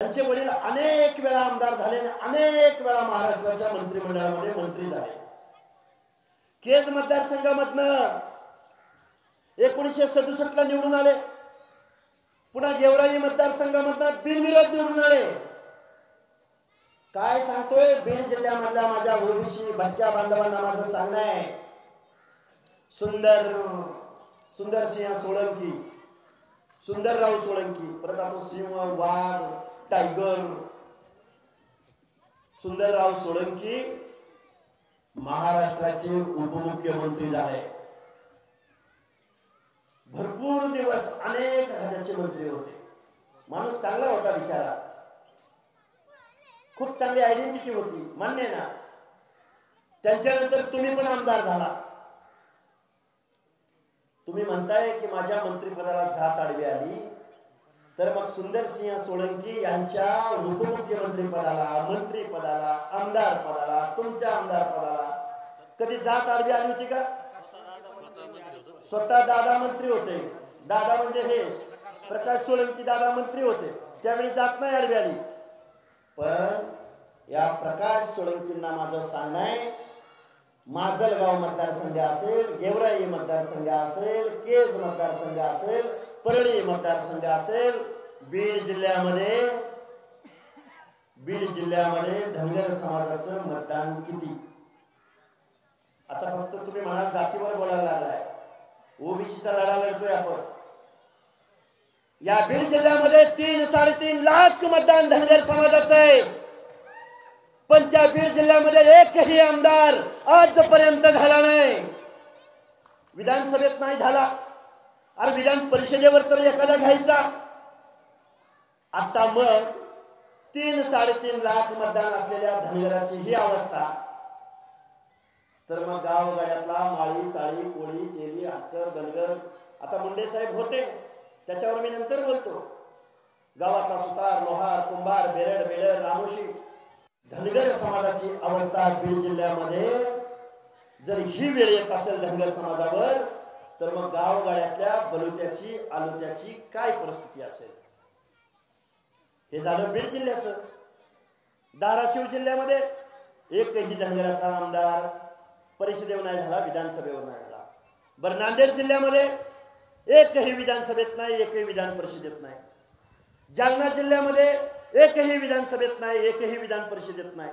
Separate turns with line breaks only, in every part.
त्यांचे वडील अनेक वेळा आमदार झाले आणि अनेक वेळा महाराष्ट्राच्या मंत्रिमंडळामध्ये मंत्री झाले। केज मतदारसंघामधनं 1967 ला निवडून आले। पुन्हा गेवराई मतदारसंघामधनं बिनविरोध निवडून आले। काय सांगतोय, बीड जिल्ह्यामधल्या माझ्या ओबीसी भटक्या बांधवांना माझं सांगणं आहे, सुंदरसिंह सोळंकी, सुंदरराव सोळंकी, परत आपण सिंह, वाघ, टायगर, सुंदरराव सोळंकी महाराष्ट्राचे उपमुख्यमंत्री झाले। भरपूर दिवस अनेक खात्याचे मंत्री होते। माणूस चांगला होता, बिचारा खूप चांगली आयडेंटिटी होती, मान्य ना। त्यांच्यानंतर तुम्ही पण आमदार झाला। तुम्ही म्हणताय की माझ्या मंत्रिपदाला जात आडवी आली, तर मग सुंदरसिंह सोळंकी यांच्या उपमुख्यमंत्री पदाला, मंत्रिपदाला, आमदार पदाला, तुमच्या आमदार पदाला कधी जात आडवी आली होती का? स्वतः दादा मंत्री होते। दादा म्हणजे हे प्रकाश सोळंकी दादा मंत्री होते, त्यावेळी जात नाही आडवी आली। पण या प्रकाश सोळंकींना माझं सांगणं आहे, माजलगाव मतदारसंघ असेल, गेवराई मतदारसंघ असेल, केज मतदारसंघ असेल, परळी मतदारसंघ असेल, बीड जिल्ह्यामध्ये धनगर समाजाचं मतदान किती? आता फक्त तुम्ही म्हणाल जातीवर बोलायला लागलाय, ओबीसीचा लढा लढतोय आपण। या बीड जिल्ह्यामध्ये 3-3.5 लाख मतदान धनगर समाजाचं आहे, पण त्या बीड जिल्ह्यामध्ये एकही आमदार आजपर्यंत झाला नाही। विधानसभेत नाही झाला, अरे विधान परिषदेवर तर एखादा घ्यायचा। आता मग 3-3.5 लाख मतदान असलेल्या धनगराची ही अवस्था, तर मग गावगाड्यातला माळी, साळी, कोळी, तेली, आटकर, धनगर, आता मुंडे साहेब होते, त्याच्यावर मी नंतर बोलतो। गावातला सुतार, लोहार, कुंभार, बेरड, बेडर, रामोशी, धनगर समाजाची अवस्था बीड जिल्ह्यामध्ये जर ही वेळ येत असेल धनगर समाजावर, तर मग गावगाड्यातल्या बलुत्याची, आलुत्याची काय परिस्थिती असेल? हे झालं बीड जिल्ह्याचं। धाराशिव जिल्ह्यामध्ये एकही धनगराचा आमदार परिषदेवर नाही झाला, विधानसभेवर नाही झाला। बरं, नांदेड जिल्ह्यामध्ये एकही विधानसभेत नाही, एकही विधान परिषदेत नाही। जालना जिल्ह्यामध्ये एकही विधानसभेत नाही, एकही विधान परिषदेत नाही।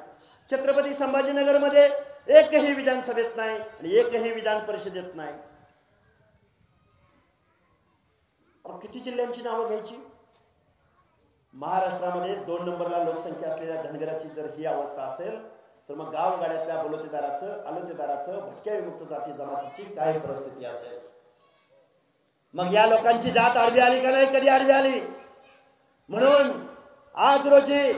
छत्रपती संभाजीनगरमध्ये एकही विधानसभेत नाही आणि एकही विधान परिषदेत नाही। किती जिल्ह्यांची नावं घ्यायची? महाराष्ट्रामध्ये 2 नंबरला लोकसंख्या असलेल्या धनगराची जर ही अवस्था असेल, तर मग गावगाड्यातल्या बलुतेदाराचं, आलुतेदाराचं, भटक्या विमुक्त जाती जमातीची काय परिस्थिती असेल? मग या लोकांची जात आडवी आली का नाही? कधी आडवी आली? म्हणून आज रोजी,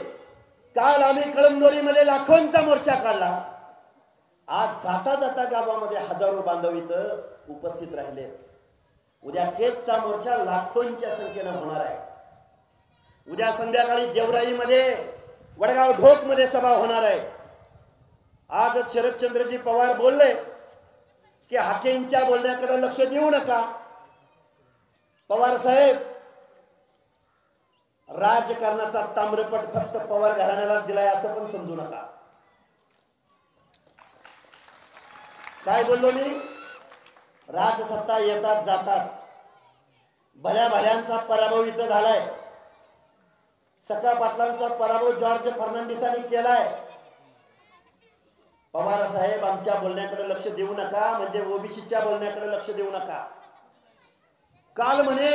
काल आम्ही कळमनुरीमध्ये लाखोंचा मोर्चा काढला। आज जाता जाता गावामध्ये हजारो बांधव इथं उपस्थित राहिलेत। उद्या केजचा मोर्चा लाखोंच्या संख्येनं होणार आहे। उद्या संध्याकाळी गेवराईमध्ये, वडगाव ढोकमध्ये सभा होणार आहे। आज शरदचंद्रजी पवार बोलले की हाकेंच्या बोलण्याकडे लक्ष देऊ नका। पवार साहेब, राजकारणाचा ताम्रपट फक्त पवार घराण्याला दिलाय असं पण समजू नका। काय बोललो मी? राजसत्ता येतात जातात, भल्या भल्यांचा पराभव इथं झालाय। सखा पाटलांचा पराभव जॉर्ज फर्नांडिसांनी केलाय। पवार साहेब, आमच्या बोलण्याकडे लक्ष देऊ नका, म्हणजे ओबीसीच्या बोलण्याकडे लक्ष देऊ नका। काल म्हणे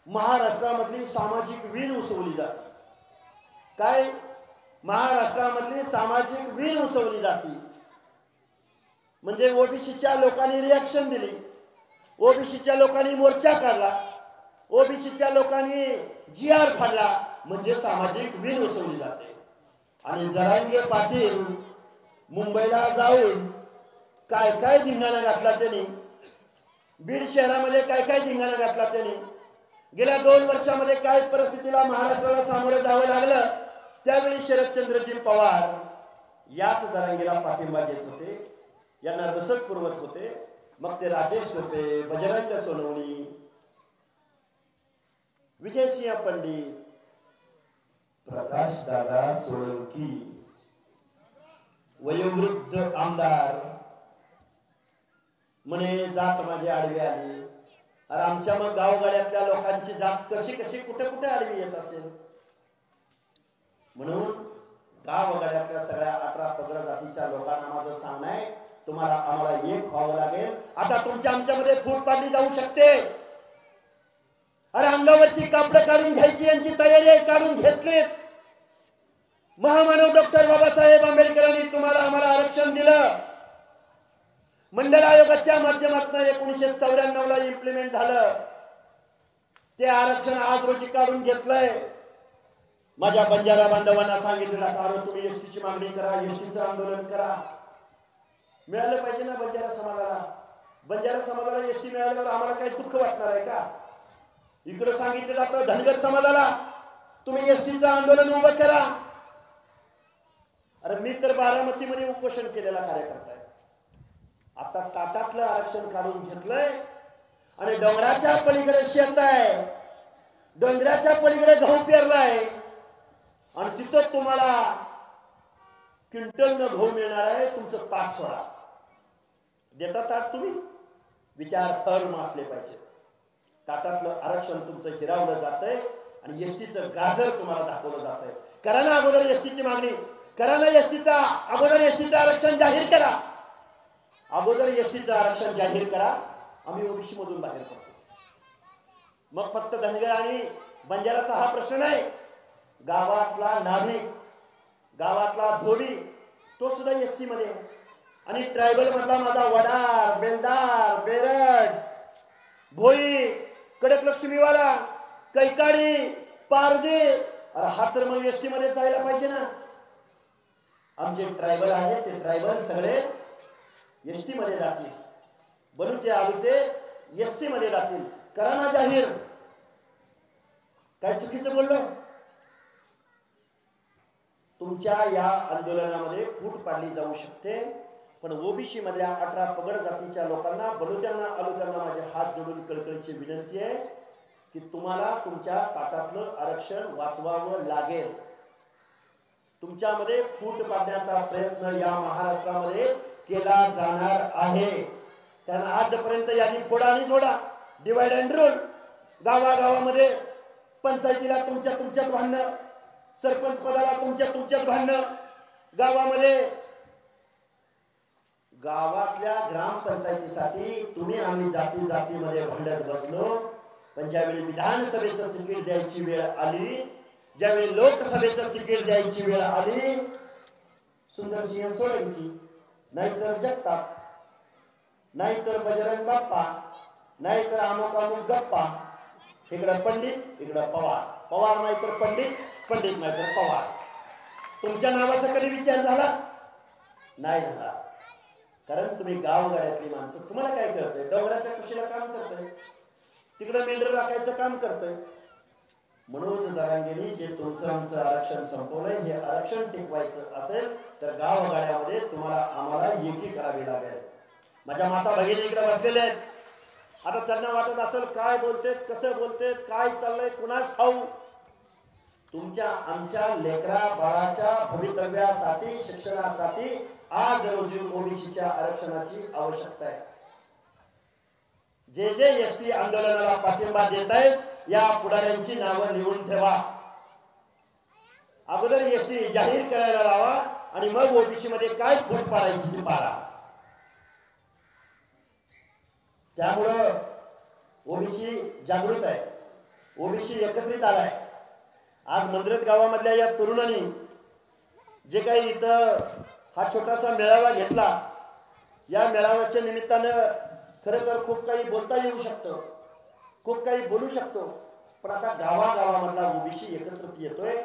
महाराष्ट्रामधली सामाजिक वीण उसवली जाते। काय? महाराष्ट्रामधली सामाजिक वीण उसवली जाते म्हणजे ओबीसीच्या लोकांनी रिॲक्शन दिली, ओबीसीच्या लोकांनी मोर्चा काढला, ओबीसीच्या लोकांनी जीआर फाडला, म्हणजे सामाजिक वीण उसवली जाते। आणि जरांगे पाटील मुंबईला जाऊन काय काय धिंगाणा घातला त्यांनी, बीड शहरामध्ये काय काय धिंगाणा घातला त्यांनी, गेल्या 2 वर्षामध्ये काय परिस्थितीला महाराष्ट्राला सामोरं जावं लागलं, त्यावेळी शरदचंद्रजी पवार याच जरांगेला पाठिंबा देत होते, यांना रसद पुरवत होते। मग ते राजेश टोपे, बजरंग सोनवणी, विजयसिंह पंडित, प्रकाश दादा सोळंकी वयोवृद्ध आमदार म्हणे जात माझी आडवी आली. अरे आमच्या मग गावगाड्यातल्या लोकांची जात कशी कशी कुठे कुठे आडवी येत असेल. म्हणून गावगाड्यातल्या सगळ्या 18 पगड जातीच्या लोकांना माझं सांगणं आहे, तुम्हाला आम्हाला एक व्हावं लागेल. आता तुमच्या आमच्यामध्ये फूट पाडली जाऊ शकते. अरे अंगावरची कापडं काढून घ्यायची यांची तयारी आहे, काढून घेतलीत. महामानव डॉक्टर बाबासाहेब आंबेडकरांनी तुम्हाला आम्हाला आरक्षण दिलं. मंडळ आयोगाच्या माध्यमातून 1994 ला इम्प्लिमेंट झालं. ते आरक्षण आज रोजी काढून घेतलंय. माझ्या बंजारा बांधवांना सांगितलं, अरे तुम्ही एसटीची मागणी करा, एसटीचं आंदोलन करा. मिळालं पाहिजे ना बंजारा समाजाला. बंजारा समाजाला एसटी मिळाल्यावर आम्हाला काही दुःख वाटणार आहे का? इकडे सांगितलं जातं धनगर समाजाला तुम्ही एसटीचं आंदोलन उभं करा. अरे मी तर बारामतीमध्ये उपोषण केलेला कार्यकर्ता आहे. आता ताटातलं आरक्षण काढून घेतलंय आणि डोंगराच्या पलीकडे शेत आहे, डोंगराच्या पलीकडे गहू पेरलाय आणि तिथं तुम्हाला क्विंटल न गहू मिळणार आहे. तुमचं ताट सोडा. देता ताट तुम्ही? विचार फर्म असले पाहिजे. ताटातलं आरक्षण तुमचं हिरावलं जातंय आणि एसटीचं गाजर तुम्हाला दाखवलं जातंय. करा ना अगोदर एसटीची मागणी, करा ना एसटीचा अगोदर एसटीचं आरक्षण जाहीर करा. अगोदर एसटीचं आरक्षण जाहीर करा. आम्ही ओबीसी मधून बाहेर पडतो. मग फक्त धनगर आणि बंजाराचा हा प्रश्न नाही. गावातला नाभिक, गावातला धोबी तो सुद्धा एससी मध्ये. आणि ट्रायबल मधला माझा वडार, बेंदार, बेरड, भोई, कडक लक्ष्मीवाला, कैकाडी, पारदे, अरे हा तर मग एसटी मध्ये जायला पाहिजे ना. आमचे ट्रायबल आहेत ते ट्रायबल सगळे एसटी मध्ये जातील. बनू ते आलू ते एससी मध्ये जातील. करा ना जाहीर. काय चुकीचं बोललो? तुमच्या या आंदोलनामध्ये फूट पाडली जाऊ शकते, पण ओबीसी मधल्या 18 पगड जातीच्या लोकांना, बलुत्यांना, आलुत्यांना माझे हात जोडून कळकळीची विनंती आहे की तुम्हाला तुमच्या ताटातलं आरक्षण वाचवावं लागेल. तुमच्यामध्ये फूट पाडण्याचा प्रयत्न या महाराष्ट्रामध्ये केला जाणार आहे. कारण आजपर्यंत यादी फोडा आणि जोडा, डिवाइड अँड रूल, गावागावामध्ये पंचायतीला तुमच्यात भांडणं, सरपंच पदाला तुमच्यात भांडणं, गावातल्या ग्रामपंचायतीसाठी तुम्ही आम्ही जातीमध्ये भांडत बसलो. पण ज्यावेळी विधानसभेचं तिकीट द्यायची वेळ आली, ज्यावेळी लोकसभेचं तिकीट द्यायची वेळ आली, सुंदरसिंह सोळंकी, नाहीतर जगताप, नाहीतर बजरंग बाप्पा, नाहीतर अमुक गप्पा, इकडं पंडित इकडं पवार, पवार नाहीतर पंडित, पंडित नाहीतर पवार. तुमच्या नावाचा कधी विचार झाला? नाही झाला. कारण तुम्ही गावगाड्यातली माणसं, तुम्हाला काय कळतंय? डोंगराच्या कुशीला काम करतंय, तिकडं मेंढर राखायचं काम करतंय. मनोज जरांगेंनी जे तुमचं आमचं आरक्षण संपवलंय, हे आरक्षण टिकवायचं असेल तर गावगाड्यामध्ये तुम्हाला आम्हाला एकी करावी लागेल. माझ्या माता भगिनी इकडे बसलेले आहेत. आता त्यांना वाटत असेल काय बोलतेत, कसं बोलतेत, काय चाललंय कुणास ठाऊ. तुमच्या आमच्या लेकरा बाळाच्या भवितव्यासाठी, शिक्षणासाठी आज रोजी ओबीसीच्या आरक्षणाची आवश्यकता आहे. जे एसटी आंदोलनाला पाठिंबा देत आहेत या पुढाऱ्यांची नावं लिहून ठेवा. अगोदर एसटी जाहीर करायला लावा आणि मग ओबीसी मध्ये काय फूट पाडायची ती पाडा. त्यामुळं ओबीसी जागृत आहे, ओबीसी एकत्रित आलाय. आज मंद्रत गावामधल्या या तरुणांनी जे काही इथं हा छोटासा मेळावा घेतला, या मेळाव्याच्या निमित्तानं खरं तर खूप काही बोलता येऊ शकतं, खूप काही बोलू शकतो. पण आता गावागावामधला ओबीसी एकत्रित येतोय.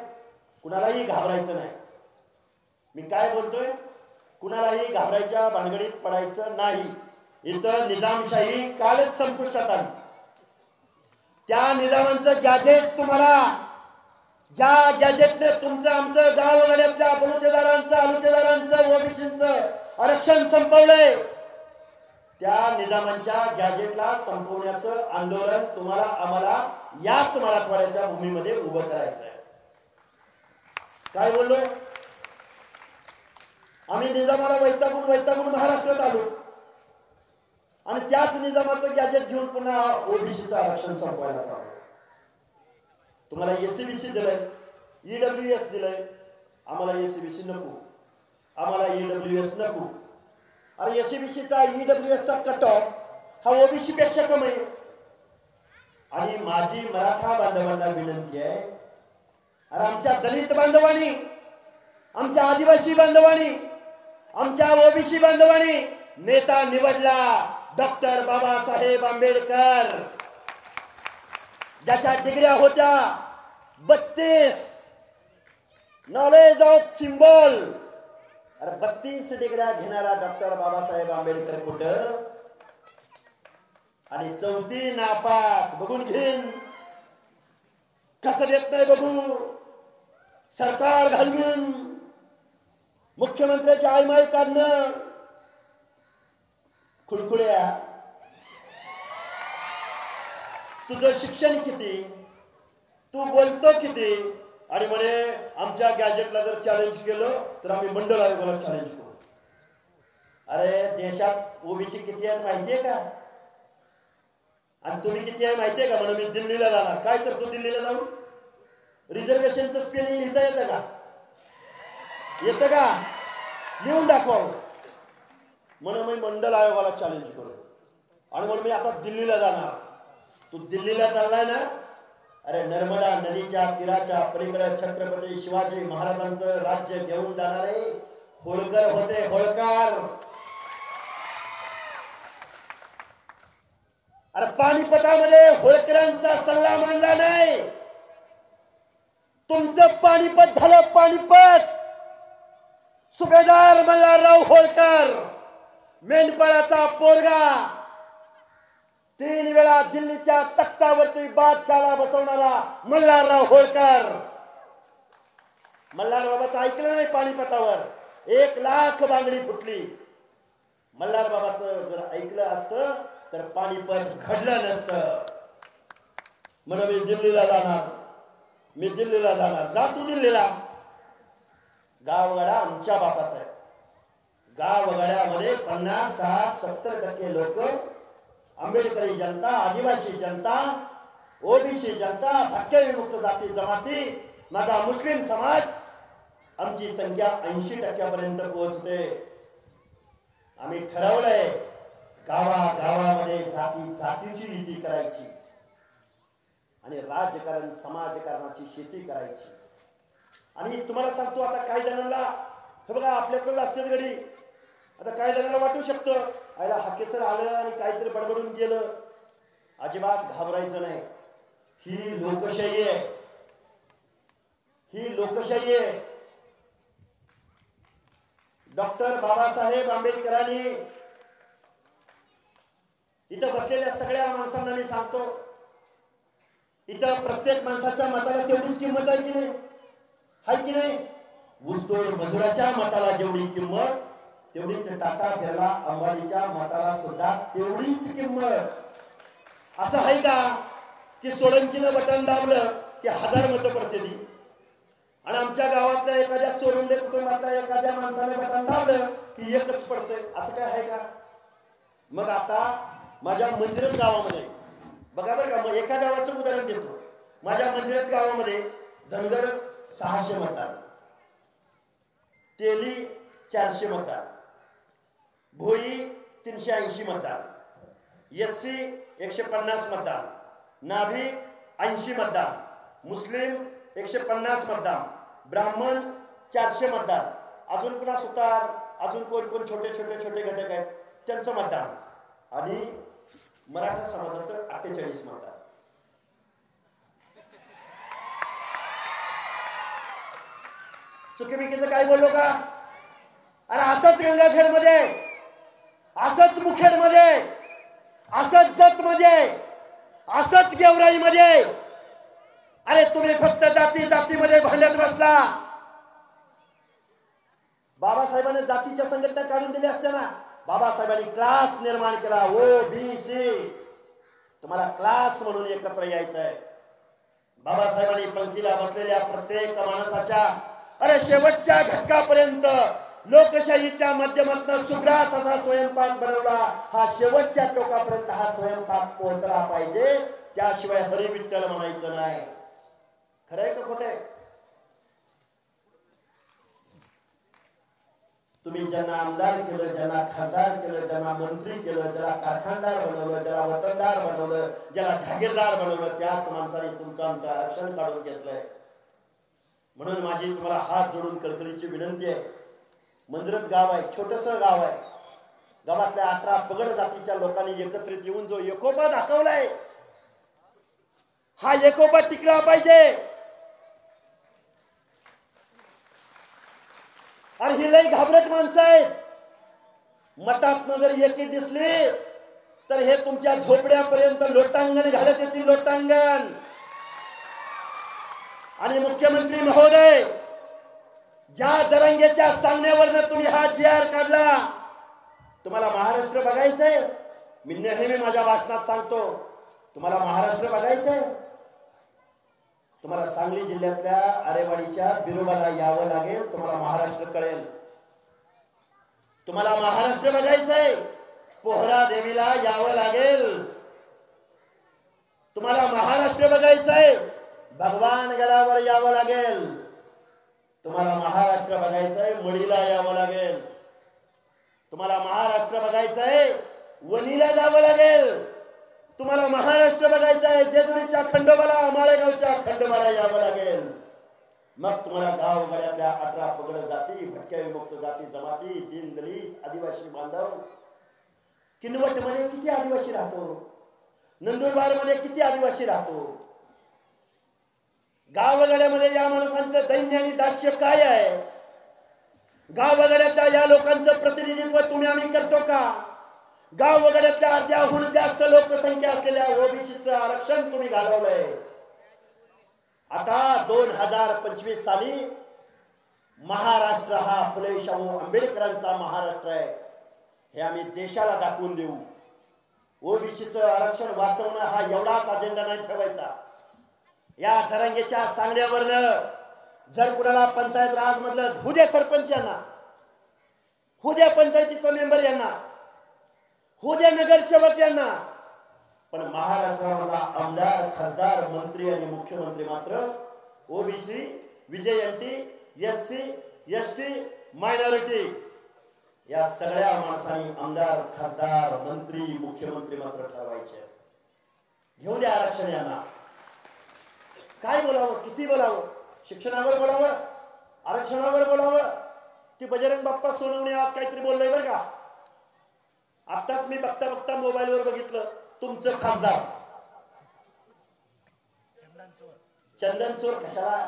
कुणालाही घाबरायचं नाही. मी काय बोलतोय? कुणालाही घाबरायच्या भानगडीत पडायचं नाही. इथं निजामशाही कालच संपुष्टात आली. त्या निजामांचं गॅजेट तुम्हाला, ज्या गॅजेटने तुमचं आमचं गावगाड्यातल्या बलुतेदारांचं, आलुतेदारांचं, ओबीसींचं आरक्षण संपवलंय, त्या निजामांच्या गॅजेटला संपवण्याचं आंदोलन तुम्हाला आम्हाला याच मराठवाड्याच्या भूमीमध्ये उभं करायचं आहे. काय बोललो? आम्ही निजामाला वैतागून महाराष्ट्रात आलो आणि त्याच निजामाचं गॅजेट घेऊन पुन्हा ओबीसीचं आरक्षण संपवायला चालू. तुम्हाला एससीबीसी दिलंय, ईडब्ल्यूएस दिलंय, आम्हाला एससीबीसी नको, आम्हाला ईडब्ल्यूएस नको. अरे एससीबीसीचा ईडब्ल्यूएसचा कट ऑफ हा ओबीसी पेक्षा कमी आहे. आणि माझी मराठा बांधवांना विनंती आहे, अरे आमच्या दलित बांधवांनी, आमच्या आदिवासी बांधवांनी, आमच्या ओबीसी बांधवांनी नेता निवडला डॉक्टर बाबासाहेब आंबेडकर, ज्याच्या डिग्र्या होत्या 32, नॉलेज ऑफ सिम्बॉल. अरे 32 डिग्र्या घेणारा डॉक्टर बाबासाहेब आंबेडकर कुठं? आणि 4थी नापास. बघून घेईन कसं देत नाही बघू. सरकार घालवून मुख्यमंत्र्याची आयमाई काढणं. खुळखुळ्या, तुझं शिक्षण किती, तू बोलतो किती, आणि म्हणे आमच्या गॅजेटला जर चॅलेंज केलं तर आम्ही मंडल आयोगाला चॅलेंज करू. अरे देशात ओबीसी किती आहेत माहितीये का? आणि तुम्ही किती आहे माहितीये का? म्हणून मी दिल्लीला जाणार. काय करतो दिल्लीला जाऊन? रिझर्वेशनचं स्पेलिंग लिहिता येतं का? येतं का? लिहून दाखवावं. म्हणून मी मंडल आयोगाला चॅलेंज करू. आणि म्हणून मी आता दिल्लीला जाणार. तू दिल्लीला चाललाय ना? अरे नर्मदा नदीच्या तीराच्या पलीकडे छत्रपती शिवाजी महाराजांचं राज्य घेऊन जाणारे होळकर होते. होळकर. अरे पानिपतामध्ये होळकरांचा सल्ला मानला नाही. तुमचं पानिपत झालं पानिपत. सुभेदार मल्हारराव होळकर, मेंढपाळाचा पोरगा, 3 वेळा दिल्लीच्या तख्तावरती बादशाला बसवणारा मल्हारराव होळकर. मल्हार बाबाचं ऐकलं नाही? पानिपतावर 1 लाख बांगडी फुटली. मल्हार बाबाचं जर ऐकलं असतं तर पानिपत घडलं नसतं. म्हणून मी दिल्लीला जाणार. मी दिल्लीला जाणार. जा तू दिल्लीला. गावगाडा आमच्या बापाचा आहे. गावगाड्यामध्ये 50, 60, 70% लोक आंबेडकरी जनता, आदिवासी जनता, ओबीसी जनता, भटक्या विमुक्त जाती जमाती, माझा मुस्लिम समाज, आमची संख्या 80% पोहोचते. आम्ही ठरवलंय गावागावामध्ये जाती जातीची युती करायची आणि राजकारण समाजकारणाची शेती करायची. आणि तुम्हाला सांगतो आता काही जणांना, हे बघा आपल्याकडे असते घडी, आता काही जणांना वाटू शकतं आयला हाकेसर आलं आणि काहीतरी बडबडून गेलं. अजिबात घाबरायचं नाही. ही लोकशाही आहे. ही लोकशाही आहे. डॉक्टर बाबासाहेब आंबेडकरांनी इथं बसलेल्या सगळ्या माणसांना मी सांगतो, इथं प्रत्येक माणसाच्या मताला तेवढीच किंमत आहे की नाही? आहे की नाही? ऊसतोड मजुराच्या मताला जेवढी किंमत, तेवढीच टाटा बिर्ला अंबानीच्या मताला सुद्धा तेवढीच किंमत. असं आहे का की सोळंकीनं बटन दाबलं की 1000 मतं पडतील आणि आमच्या गावातल्या एखाद्या चोरुंदे कुटुंबातल्या एखाद्या माणसाने बटन दाबलं की 1च पडतंय? असं काय आहे का? मग आता माझ्या मंजिरत गावामध्ये बघा बरं का, मग एका गावाचं उदाहरण देतो. माझ्या मंजिरत गावामध्ये धनगर 600 मतदान, तेली 400 मतदान, भोई 380 मतदान, एससी 150 मतदान, नाभिक 80 मतदान, मुस्लिम 150 मतदान, ब्राह्मण 400 मतदान, अजून पुन्हा सुतार, अजून कोण कोण छोटे छोटे छोटे घटक आहेत त्यांचं मतदान, आणि मराठा समाजाचं 48 मतदान. चुकीबिकीचं काय बोललो का? अरे असंच गंगाखेड मध्ये, असंच मुखेड मध्ये, असंच जत मध्ये, असंच गेवराई मध्ये. अरे तुम्ही फक्त जाती जातीमध्ये भांडत बसला. बाबासाहेबांनी जातीच्या संघटना काढून दिल्या असत्या ना. बाबासाहेबांनी क्लास निर्माण केला, ओबीसी. तुम्हाला क्लास म्हणून एकत्र यायचंय. बाबासाहेबांनी पंक्तीला बसलेल्या प्रत्येक माणसाच्या अरे शेवटच्या घटकापर्यंत लोकशाहीच्या माध्यमातून सुग्रास असा स्वयंपाक बनवला, हा शेवटच्या टोकापर्यंत हा स्वयंपाक पोहोचला पाहिजे, त्याशिवाय हरी विठ्ठल म्हणायचं नाही. खरंय का खोटंय? तुम्ही ज्यांना आमदार केलं, ज्यांना खासदार केलं, ज्यांना मंत्री केलं, ज्याला कारखानदार बनवलं, ज्याला वतनदार बनवलं, ज्याला जागीरदार बनवलं, त्याच माणसाने तुमचं आमचं आरक्षण काढून घेतलंय. म्हणून माझी तुम्हाला हात जोडून कळकळीची विनंती आहे. मंजरत गाव आहे, छोटंसं गाव आहे. गावातल्या 18 पगड जातीच्या लोकांनी एकत्रित येऊन जो एकोपा दाखवलाय, हा एकोपा टिकला पाहिजे. आणि ही लई घाबरट माणसं आहेत. मठात जर एकी दिसली तर हे तुमच्या झोपड्यापर्यंत लोटांगण घालत येतील, लोटांगण. आणि मुख्यमंत्री महोदय, ज्या जरांगेच्या सांगण्यावरनं तुम्ही हा GR काढला, तुम्हाला महाराष्ट्र बघायचंय. मी नेहमी माझ्या भाषणात सांगतो, तुम्हाला महाराष्ट्र बघायचंय. तुम्हाला सांगली जिल्ह्यातल्या आरेवाडीच्या बिरोबाला यावं लागेल, तुम्हाला महाराष्ट्र कळेल. तुम्हाला महाराष्ट्र बघायचंय, पोहरा देवीला यावं लागेल. तुम्हाला महाराष्ट्र बघायचंय, भगवान गडावर यावं लागेल. तुम्हाला महाराष्ट्र बघायचंय, मडीला यावं लागेल. तुम्हाला महाराष्ट्र बघायचंय, वणीला जावं लागेल. तुम्हाला महाराष्ट्र बघायचंय, जेजुरीच्या खंडोबाला, माळेगावच्या खंडोबाला यावं लागेल. मग तुम्हाला गावगाड्यातल्या 18 पगड जाती, भटक्या विमुक्त जाती जमाती, दीन दलित, आदिवासी बांधव, किनवट मध्ये किती आदिवासी राहतो, नंदुरबार मध्ये किती आदिवासी राहतो. गावगाड्यामध्ये या माणसांचं दैन्य आणि दास्य काय आहे? गावगाड्यातल्या या लोकांचं प्रतिनिधित्व तुम्ही आम्ही करतो का? गावगाड्यातल्या अर्ध्याहून जास्त लोकसंख्या असलेल्या ओबीसीचं आरक्षण तुम्ही घालवलंय. आता 2025 साली महाराष्ट्र हा फुले शाहू आंबेडकरांचा महाराष्ट्र आहे, हे आम्ही देशाला दाखवून देऊ. ओबीसीचं आरक्षण वाचवणं हा एवढाच अजेंडा नाही ठेवायचा. या जरांगेच्या सांगण्यावरनं जर कुणाला पंचायत राज मधलं होऊ द्या, सरपंच यांना होऊ द्या, पंचायतीचा मेंबर यांना होऊ द्या, नगरसेवक यांना, पण महाराष्ट्रामधला आमदार, खासदार, मंत्री आणि मुख्यमंत्री मात्र ओबीसी, विजयंती, SC, ST, मायनॉरिटी या सगळ्या माणसांनी आमदार, खासदार, मंत्री, मुख्यमंत्री मात्र ठरवायचे. घेऊ द्या आरक्षण यांना. काय बोलावं, किती बोलावं? शिक्षणावर बोलावं, आरक्षणावर बोलावं. ती बजरंग बाप्पा सोनवणे आज काहीतरी बोललंय बरं का. आताच मी बघता बघता मोबाईलवर बघितलं, तुमचं खासदार चंदन चोर. कशाला?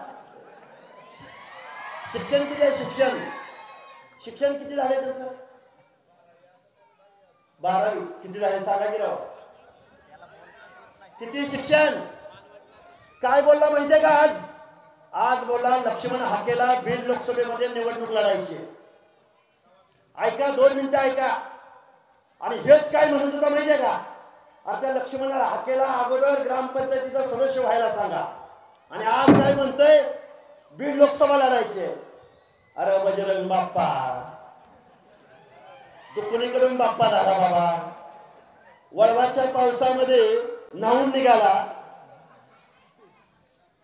शिक्षण किती आहे? शिक्षण किती झाले त्यांचं? 12वी. किती झाले सांगा की राव, किती शिक्षण? काय बोलला माहितीये का? आज बोलला लक्ष्मण हाकेला बीड लोकसभेमध्ये निवडणूक लढायची. ऐका, 2 मिनिटं ऐका. आणि हेच काय म्हणत होता माहितीये का? आता लक्ष्मण हाकेला अगोदर ग्रामपंचायतीचा सदस्य व्हायला सांगा, आणि आज काय म्हणतोय, बीड लोकसभा लढायची. अरे बजरंग बाप्पा, तू कुणीकडून बाप्पा झाला बाबा? वळवाच्या पावसामध्ये न्हावून निघाला.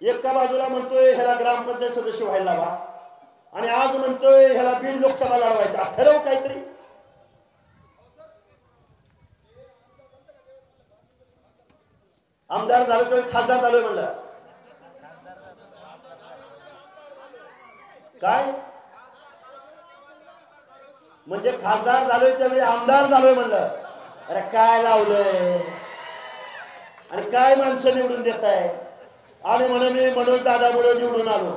एका बाजूला म्हणतोय ह्याला ग्रामपंचायत सदस्य व्हायला लावा, आणि आज म्हणतोय ह्याला बीड लोकसभा लढवायची. ठरव काहीतरी. आमदार झालो तर खासदार झालोय म्हणलं. काय म्हणजे खासदार झालोय त्यावेळी आमदार झालोय म्हणलं? अरे काय लावलंय? आणि काय माणसं निवडून देत आहे? आणि म्हणून मी मनोज दादामुळे निवडून आलो.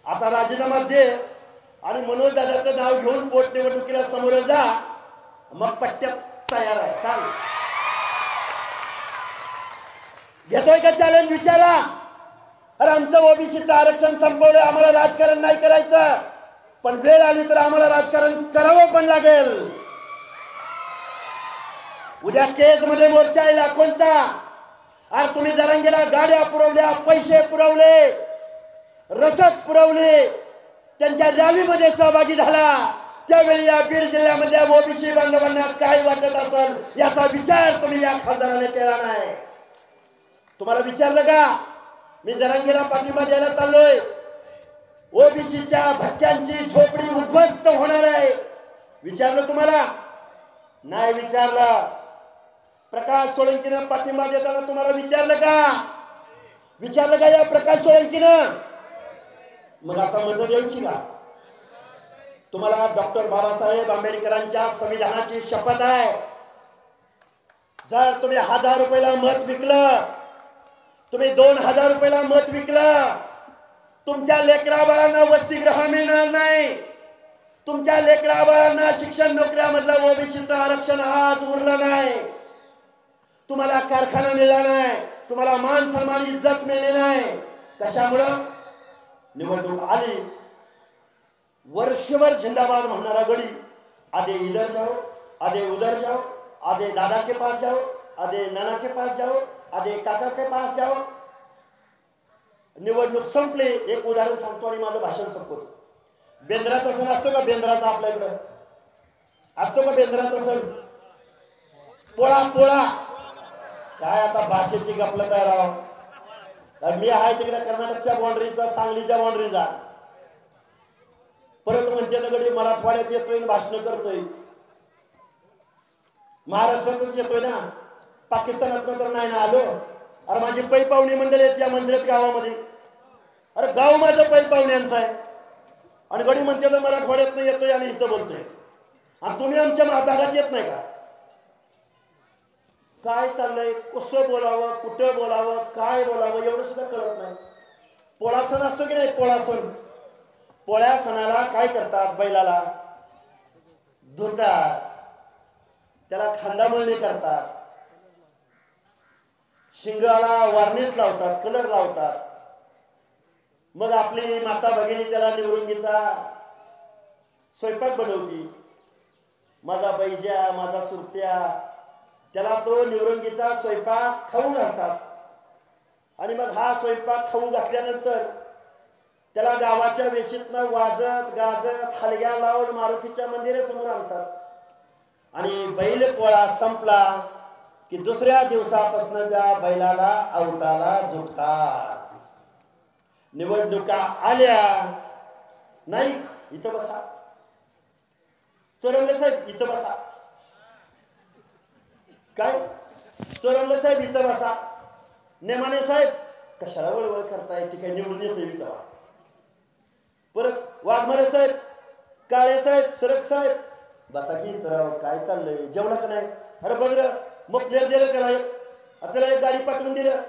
आता राजीनामा दे आणि मनोज दादाचं नाव घेऊन पोटनिवडणुकीला समोर जा, मग पट्ट्यात तयार आहे. चाल, घेतोय का चॅलेंज? विचारा. अरे आमचं ओबीसीचं आरक्षण संपवलंय, आम्हाला राजकारण नाही करायचं, पण वेळ आली तर आम्हाला राजकारण करावं पण लागेल. उद्या केज मध्ये मोर्चा आहे लाखोंचा. अरे तुम्ही जरांगेला गाड्या पुरवल्या, पैसे पुरवले, रसद पुरवले, त्यांच्या रॅलीमध्ये सहभागी झाला त्यावेळी या बीड जिल्ह्यामधल्या ओबीसी बांधवांना काय वाटत असेल याचा विचार तुम्ही या खासदाराने केला नाही. तुम्हाला विचारलं का मी जरांगीला पाठिंबा द्यायला चाललोय, ओबीसीच्या भटक्यांची झोपडी उद्ध्वस्त होणार आहे, विचारलं तुम्हाला? नाही विचारलं. प्रकाश सोळंकीनं पाठिंबा देताना तुम्हाला विचारलं का? विचारलं का या प्रकाश सोळंकीनं? मग आता मत द्यायची का? तुम्हाला डॉक्टर बाबासाहेब आंबेडकरांच्या संविधानाची शपथ आहे. जर तुम्ही 1000 रुपयाला मत विकलं, तुम्ही 2000 रुपयाला मत विकलं, तुमच्या लेकरा बाळांना वसतिगृह मिळणार नाही, तुमच्या लेकरा बाळांना शिक्षण नोकऱ्यामधलं ओबीसीचं आरक्षण आज उरलं नाही, तुम्हाला कारखाना मिळाला नाही, तुम्हाला मान सन्मान इज्जत मिळली नाही. कशामुळं? निवडणूक आली, वर्षभर जिंदाबाद म्हणणारा गडी आधे इधर जाओ, आधे उधर जाओ, आधे दादा के पास जाओ, आधे नाना के पास जाओ, आधे काका के पास जाओ. निवडणूक संपली. एक उदाहरण सांगतो आणि माझं भाषण संपवतो. बेंद्राचा सण असतो का? बेंद्राचा आपल्याकडं असतो का बेंद्राचा सण? पोळा पोळा काय आता भाषेची गपलत आहे राव. मी आहे तिकडे कर्नाटकच्या बाउंड्रीचा, सांगलीच्या बाउंड्रीचा. परत म्हणते गडी मराठवाड्यात येतोय भाषण करतोय, महाराष्ट्रातच येतोय ना, पाकिस्तानात तर नाही ना आलो. अरे माझी पै पाहुणी मंडळ आहेत या मंदिरात गावामध्ये. अरे गाव माझं पै पाहुण्यांचं आहे आणि गडी म्हणते तर मराठवाड्यात नाही येतोय आणि इथं बोलतोय आणि तुम्ही आमच्या भागात येत नाही का? काय चाललंय, कसं बोलावं, कुठं बोलावं, काय बोलावं एवढं सुद्धा कळत नाही. पोळा सण असतो की नाही? पोळा सण. पोळ्या सणाला काय करतात? बैलाला धुतात, त्याला खांदामळणी करतात, शिंगाला वार्निश लावतात, कलर लावतात. मग आपली माता भगिनी त्याला निवृंगीचा स्वयंपाक बनवती. माझा बैजा, माझा सुरत्या, त्याला तो निवृंगीचा स्वयंपाक खाऊ घालतात. आणि मग हा स्वयंपाक खाऊ घातल्यानंतर त्याला गावाच्या वेशीतनं वाजत गाजत हलग्या लावून मारुतीच्या मंदिरासमोर आणतात. आणि बैल पोळा संपला की दुसऱ्या दिवसापासून त्या बैलाला अवताला झुकतात. निवडणुका आल्या नाही, इथं बसा. चोरमले साहेब इथं बसा. काय चोरमले साहेब इथं बसा. नेमाने साहेब कशाला वळवळ करताय, ती काय निवडून येतोय तेव्हा. परत वाघमारे साहेब, काळे साहेब, सरक साहेब बसा की तर काय चाललंय, जेवण का नाही? अरे बघ र, मग प्लेअर दिलं का नाही? त्याला एक गाडी पाठवून दिलं.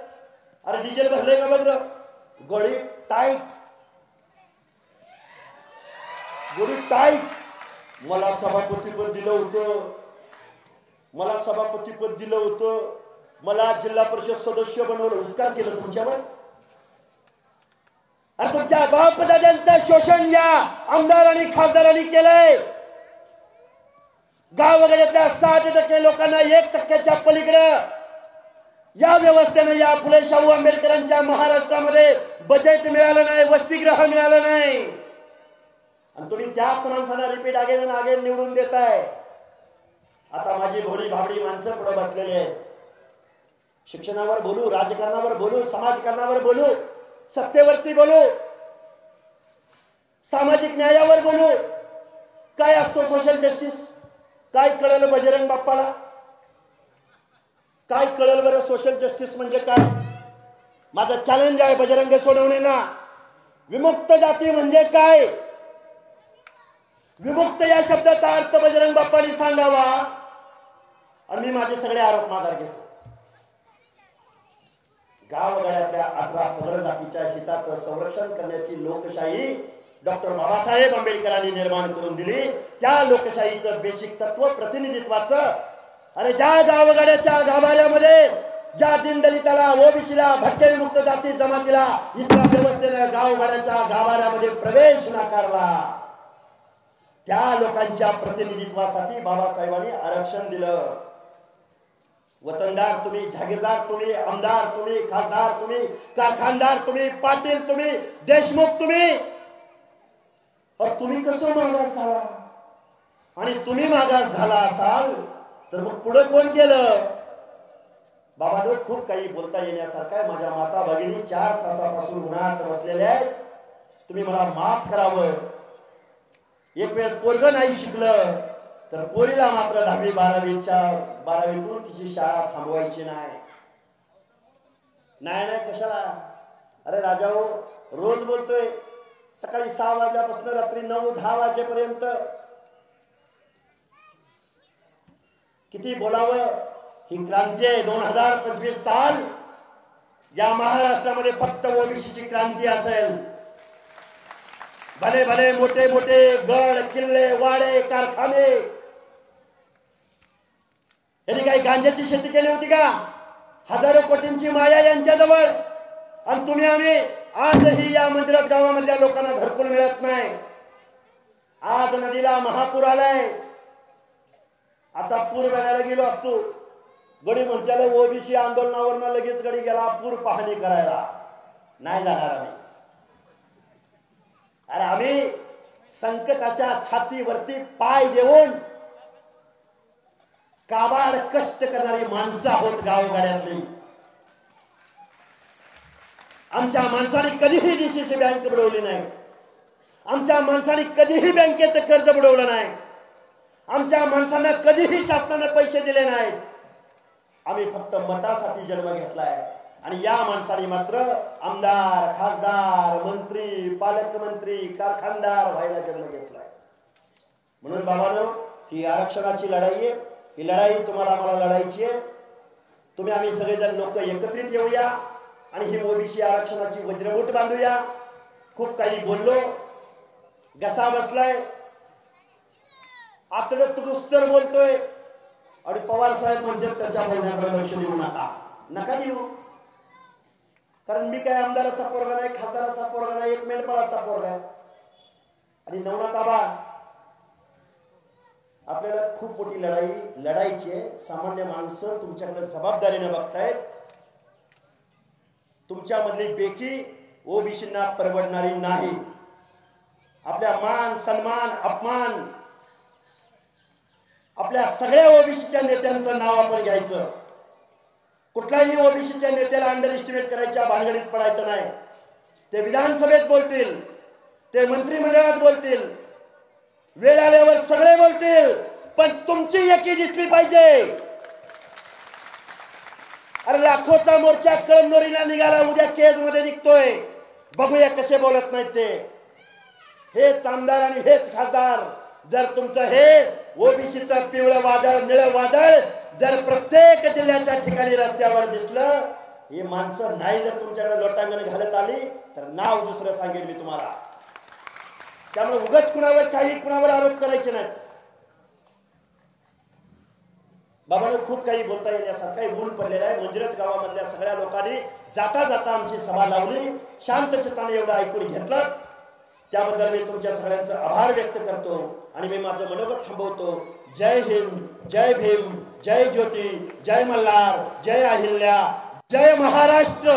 अरे डिझेल भरलंय का बघ र. गोळी टाईट, गोळी टाईट. मला सभापतीपद दिलं होतं, मला सभापतीपद दिलं होतं, मला जिल्हा परिषद सदस्य बनवलं. उपकार केलं तुमच्यावर. अरे तुमच्या बापदाद्यांचं शोषण या आमदार आणि खासदारांनी केलंय. गावगाड्यातल्या 60% लोकांना 1% पलीकडे या व्यवस्थेने, या फुले शाहू आंबेडकरांच्या महाराष्ट्रामध्ये बजेट मिळालं नाही, वसतिगृह मिळालं नाही. आणि तुम्ही त्याच माणसांना रिपीट अगेन अगेन निवडून देताय. आता माझी भोळी भाबडी माणसं पुढे बसलेली आहेत. शिक्षणावर बोलू, राजकारणावर बोलू, समाजकारणावर बोलू, सत्तेवरती बोलू, सामाजिक न्यायावर बोलू. काय असतो सोशल जस्टिस? काय कळलं बजरंग बाप्पाला? काय कळलं बरं सोशल जस्टिस म्हणजे काय? माझं चॅलेंज आहे बजरंग सोडवणेला. विमुक्त जाती म्हणजे काय? विमुक्त या शब्दाचा अर्थ बजरंग बाप्पांनी सांगावा आणि मी माझे सगळे आरोप माघार घेतो. गावगाड्यातल्या 18 पगड जातीच्या हिताचं संरक्षण करण्याची लोकशाही डॉक्टर बाबासाहेब आंबेडकरांनी निर्माण करून दिली. त्या लोकशाहीचं बेसिक तत्व प्रतिनिधित्वाचं. आणि ज्या गावगाड्याच्या गाभाऱ्यामध्ये ज्या दीनदलिताला, ओबीसीला, भटक्या विमुक्त जाती जमातीला इथल्या व्यवस्थेने गावगाड्याच्या गाभाऱ्यामध्ये प्रवेश नाकारला, त्या लोकांच्या प्रतिनिधित्वासाठी बाबासाहेबांनी आरक्षण दिलं. वतनदार तुम्ही, जागीरदार तुम्ही, आमदार तुम्ही, खासदार तुम्ही, कारखानदार तुम्ही, पाटील तुम्ही, देशमुख तुम्ही, बाबा तुम्ही कसं मागास झाला, आणि तुम्ही मागास झाला असाल तर मग पुढे कोण केलं? बाबांनो, खूप काही बोलता येण्यासारखं आहे. माझ्या माता भगिनी 4 तासापासून उन्हात बसलेल्या आहेत. तुम्ही मला माफ करावं. एक वेळ पोरग नाही शिकलं तर पोरीला मात्र 10वी 12वीतून तिची शाळा थांबवायची नाही. नाही कशाला? अरे राजाओ, रोज बोलतोय, सकाळी 6 वाजल्यापासून रात्री 9-10 वाजेपर्यंत. किती बोलावं? ही क्रांती आहे. 2025 साल या महाराष्ट्रामध्ये फक्त ओबीसीची क्रांती असेल. भले भले मोठे मोठे गड किल्ले वाडे कारखाने, यांनी काही गांजाची शेती केली होती का? हजारो कोटींची माया यांच्याजवळ. आणि तुम्ही आम्ही आजही या मंदिरात गावामधल्या लोकांना घरकुल मिळत नाही. आज नदीला महापूर आलाय. आता पूर बघायला गेलो असतो, गडी म्हणत्याला ओबीसी आंदोलनावरनं लगेच गडी गेला पूर पाहणी करायला. नाही जाणार आम्ही. अरे आम्ही संकटाच्या छातीवरती पाय देऊन काबाड कष्ट करणारी माणसं आहोत गावगाड्यातली. आमच्या माणसाने कधीही डीसीसी बँक बुडवली नाही. आमच्या माणसाने कधीही बँकेचं कर्ज बुडवलं नाही. आमच्या माणसांना कधीही शासनाने पैसे दिले नाहीत. आम्ही फक्त मतासाठी जन्म घेतलाय. आणि या माणसाने मात्र आमदार, खासदार, मंत्री, पालकमंत्री, कारखानदार व्हायला जन्म घेतलाय. म्हणून बाबांनो, ही आरक्षणाची लढाई आहे. ही लढाई तुम्हाला मला लढायची आहे. तुम्ही आम्ही सगळेजण लोक एकत्रित येऊया आणि ही ओबीसी आरक्षणाची वज्रमूठ बांधूया. खूप काही बोललो, घसा बसलाय, आतडत दुस्तर बोलतोय. आणि पवार साहेब म्हणजे त्याच्या बोलण्याकडे लक्ष देऊ नका देऊ. कारण मी काय आमदाराचा पोरगा नाही, खासदाराचा पोरगा नाही, एक मेंढपाळाचा पोरगा आहे. आणि नवनाथ आबा, आपल्याला खूप मोठी लढाई लढायची आहे. सामान्य माणसं तुमच्याकडे जबाबदारीने बघतायत. तुमच्यामधली बेकी ओबीसींना परवडणारी नाही. आपल्या मान सन्मान अपमान आपल्या सगळ्या ओबीसीच्या नेत्यांचं नाव आपण घ्यायचं. कुठल्याही ओबीसीच्या नेत्याला अंडर एस्टिमेट करायच्या भानगडीत पडायचं नाही. ते विधानसभेत बोलतील, ते मंत्रिमंडळात बोलतील, वेळ आल्यावर सगळे बोलतील, पण तुमची एकी दिसली पाहिजे. अरे लाखोचा मोर्चा कळमनुरीला निघाला, उद्या केज मध्ये निघतोय. बघूया कसे बोलत नाहीत ते. हेच आमदार आणि हेच खासदार जर तुमचं हे ओबीसीचं पिवळं वादळ निळं वादळ जर प्रत्येक जिल्ह्याच्या ठिकाणी रस्त्यावर दिसलं, ही माणसं नाही जर तुमच्याकडे लोटांगण घालत आली तर नाव दुसरं सांगेल मी तुम्हाला. त्यामुळे उगाच कुणावर आरोप करायचे नाहीत. बाबांनो, खूप काही बोलता येण्यासारखं ऊन पडलेलं आहे. मंजिरत गावामधल्या सगळ्या लोकांनी जाता जाता आमची सभा लावली, शांत चित्ताने एवढं ऐकून घेतलं. त्याबद्दल मी तुमच्या सगळ्यांचा आभार व्यक्त करतो आणि मी माझं मनोगत थांबवतो. जय हिंद, जय भीम, जय ज्योती, जय मल्हार, जय अहिल्या, जय महाराष्ट्र.